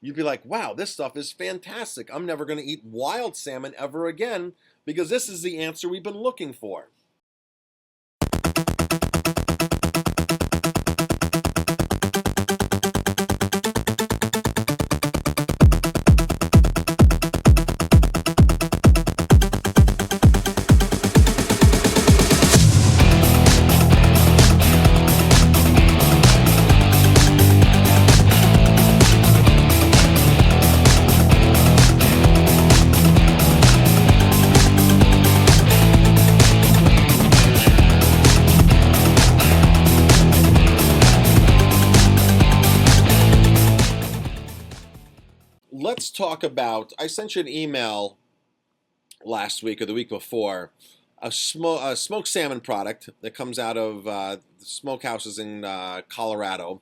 you'd be like, wow, this stuff is fantastic. I'm never going to eat wild salmon ever again because this is the answer we've been looking for. Let's talk about, I sent you an email last week or the week before, a smoked salmon product that comes out of smokehouses in Colorado,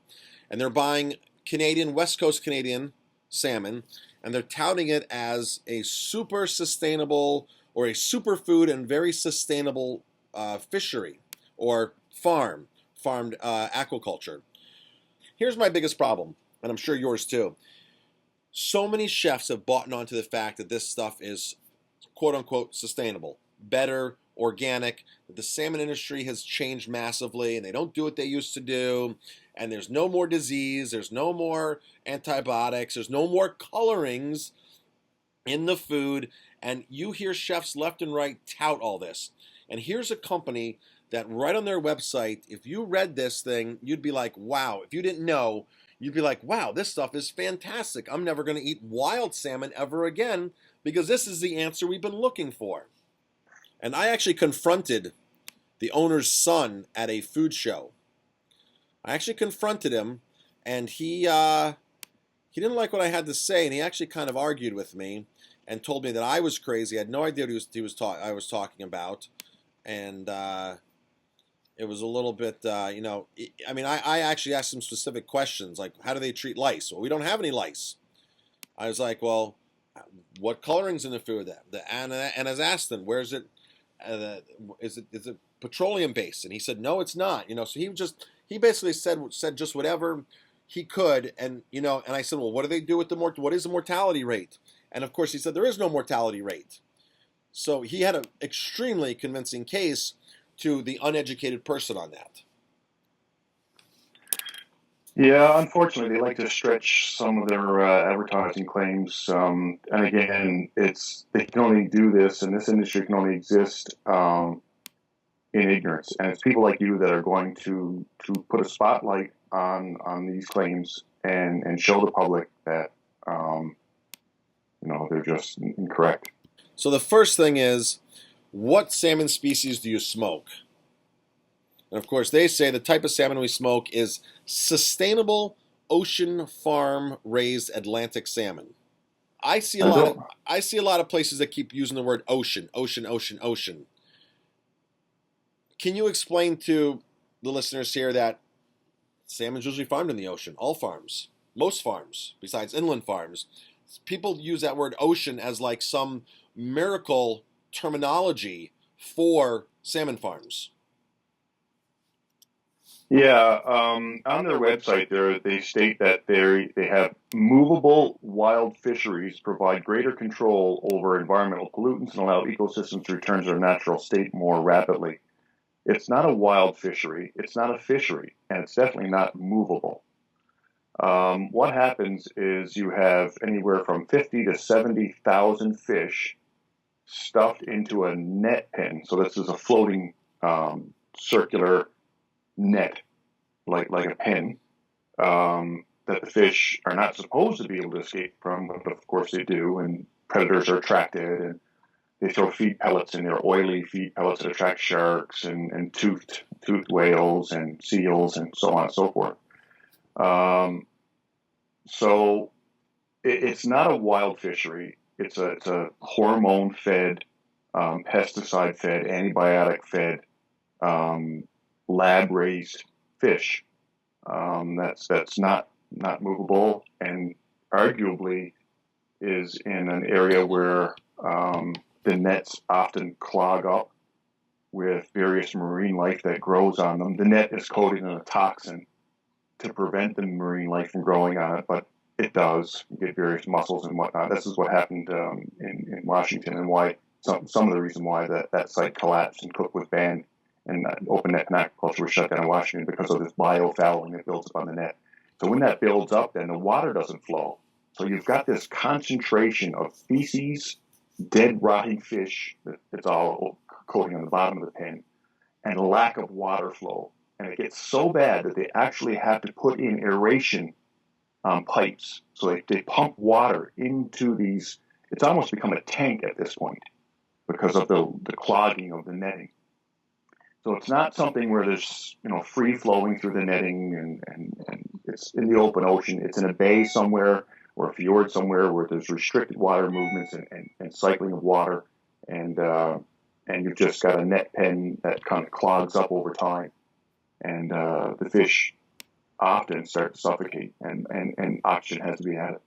and they're buying West Coast Canadian salmon, and they're touting it as a super sustainable or a superfood and very sustainable fishery or farmed aquaculture. Here's my biggest problem, and I'm sure yours too. So many chefs have bought onto the fact that this stuff is quote unquote sustainable, better, organic, that the salmon industry has changed massively and they don't do what they used to do, and there's no more disease, there's no more antibiotics, there's no more colorings in the food, and you hear chefs left and right tout all this. And here's a company that right on their website, if you read this thing, you'd be like, wow. If you didn't know, you'd be like, wow, this stuff is fantastic. I'm never going to eat wild salmon ever again because this is the answer we've been looking for. And I actually confronted the owner's son at a food show. I actually confronted him, and he didn't like what I had to say, and he actually kind of argued with me and told me that I was crazy. I had no idea what I was talking about, and it was a little bit, I actually asked some specific questions, like, how do they treat lice? Well, we don't have any lice. I was like, well, what coloring's in the food? And I asked him, where is it? Is it petroleum based? And he said, no, it's not. So he basically said just whatever he could, and and I said, well, what do they do with what is the mortality rate? And of course, he said there is no mortality rate. So he had an extremely convincing case to the uneducated person on that. Yeah, unfortunately, they like to stretch some of their advertising claims. And again, they can only do this, and this industry can only exist in ignorance. And it's people like you that are going to put a spotlight on these claims and show the public that they're just incorrect. So the first thing is, what salmon species do you smoke? And of course, they say the type of salmon we smoke is sustainable ocean farm raised Atlantic salmon. I see a lot of places that keep using the word ocean, ocean, ocean, ocean. Can you explain to the listeners here that salmon's usually farmed in the ocean? All farms, most farms, besides inland farms. People use that word ocean as like some miracle terminology for salmon farms. Yeah, on their website they state that they have movable wild fisheries provide greater control over environmental pollutants and allow ecosystems to return to their natural state more rapidly. It's not a wild fishery, it's not a fishery, and it's definitely not movable. What happens is you have anywhere from 50 to 70,000 fish stuffed into a net pen. So this is a floating circular net, like a pen, that the fish are not supposed to be able to escape from, but of course they do, and predators are attracted, and they throw feed pellets in there, oily feed pellets that attract sharks and toothed whales and seals and so on and so forth. So it's not a wild fishery. It's a hormone-fed, pesticide-fed, antibiotic-fed, lab-raised fish. That's not movable, and arguably is in an area where the nets often clog up with various marine life that grows on them. The net is coated in a toxin to prevent the marine life from growing on it, but It does. You get various mussels and whatnot. This is what happened in Washington, and why some of the reason why that site collapsed and Cook was banned, and open net and aquaculture was shut down in Washington because of this biofouling that builds up on the net. So when that builds up, then the water doesn't flow. So you've got this concentration of feces, dead rotting fish that's all coating on the bottom of the pen, and a lack of water flow. And it gets so bad that they actually have to put in aeration pipes. So they pump water into these. It's almost become a tank at this point because of the clogging of the netting. So it's not something where there's free flowing through the netting and it's in the open ocean. It's in a bay somewhere or a fjord somewhere where there's restricted water movements and cycling of water, and you've just got a net pen that kind of clogs up over time, and the fish often start to suffocate, and oxygen has to be added.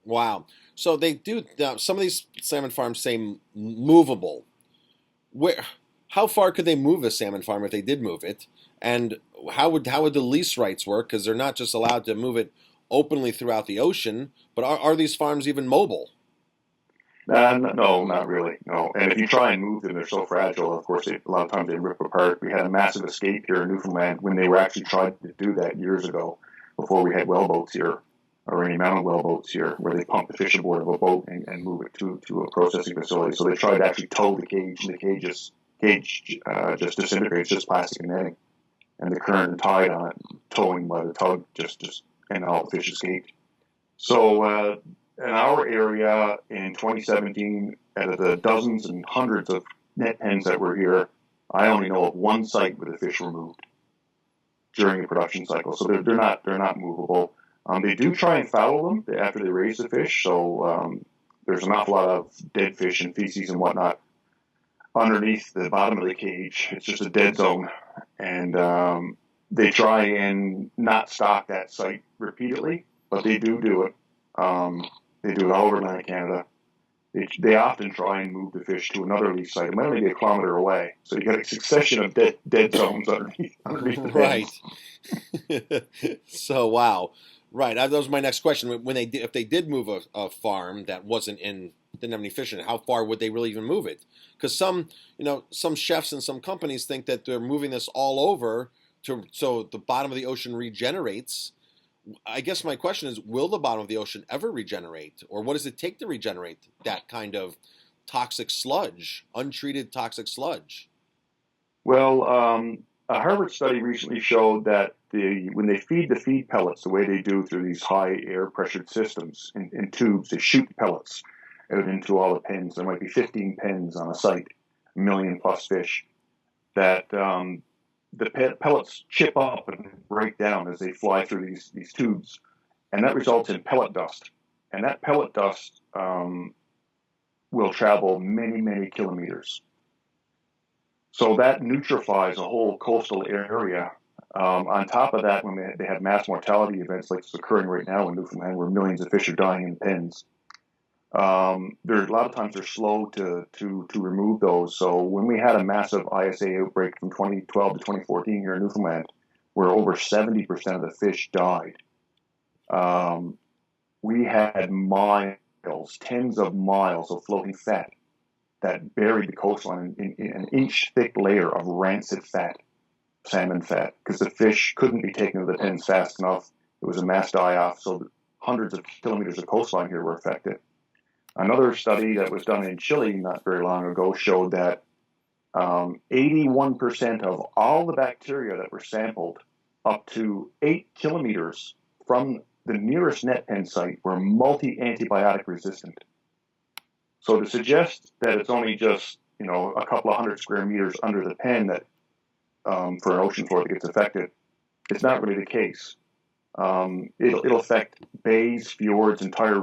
Wow. So they do. Some of these salmon farms say movable. Where? How far could they move a salmon farm if they did move it? And how would the lease rights work? Because they're not just allowed to move it openly throughout the ocean, but are these farms even mobile? No, not really. No. And if you try and move them, they're so fragile. Of course, a lot of times they rip apart. We had a massive escape here in Newfoundland when they were actually trying to do that years ago, before we had wellboats here, or any amount of wellboats here, where they pump the fish aboard of a boat and move it to a processing facility. So they tried to actually tow the cage, and the cage just disintegrates, just plastic and netting, and the current and tide on it, towing by the tug, and all the fish escaped. So in our area in 2017, out of the dozens and hundreds of net pens that were here, I only know of one site where the fish were moved during the production cycle. So they're not movable. They do try and foul them after they raise the fish. So there's an awful lot of dead fish and feces and whatnot underneath the bottom of the cage. It's just a dead zone, and they try and not stock that site repeatedly, but they do it. They do it all over Atlantic Canada. They often try and move the fish to another lease site. It might only be a kilometer away, so you get a succession of dead zones underneath the Right. So wow. Right. That was my next question. If they did move a farm that didn't have any fish in it, how far would they really even move it? Because some chefs and some companies think that they're moving this all over so the bottom of the ocean regenerates. I guess my question is, will the bottom of the ocean ever regenerate? Or what does it take to regenerate that kind of toxic sludge, untreated toxic sludge? Well, a Harvard study recently showed that when they feed the feed pellets the way they do through these high air pressured systems in tubes, they shoot pellets out into all the pens. There might be 15 pens on a site, a million plus fish, that the pellets chip up and break down as they fly through these tubes, and that results in pellet dust. And that pellet dust will travel many, many kilometers. So that neutralifies a whole coastal area. On top of that, when they have mass mortality events like it's occurring right now in Newfoundland, where millions of fish are dying in pens, there a lot of times they're slow to remove those. So when we had a massive ISA outbreak from 2012 to 2014 here in Newfoundland, where over 70% of the fish died, we had tens of miles of floating fat that buried the coastline in an inch thick layer of rancid fat, salmon fat, because the fish couldn't be taken to the pens fast enough. It was a mass die-off, so hundreds of kilometers of coastline here were affected. Another study that was done in Chile not very long ago showed that 81% of all the bacteria that were sampled up to 8 kilometers from the nearest net pen site were multi-antibiotic resistant. So to suggest that it's only just a couple of hundred square meters under the pen that for an ocean floor that gets affected, it's not really the case. It'll affect bays, fjords, entire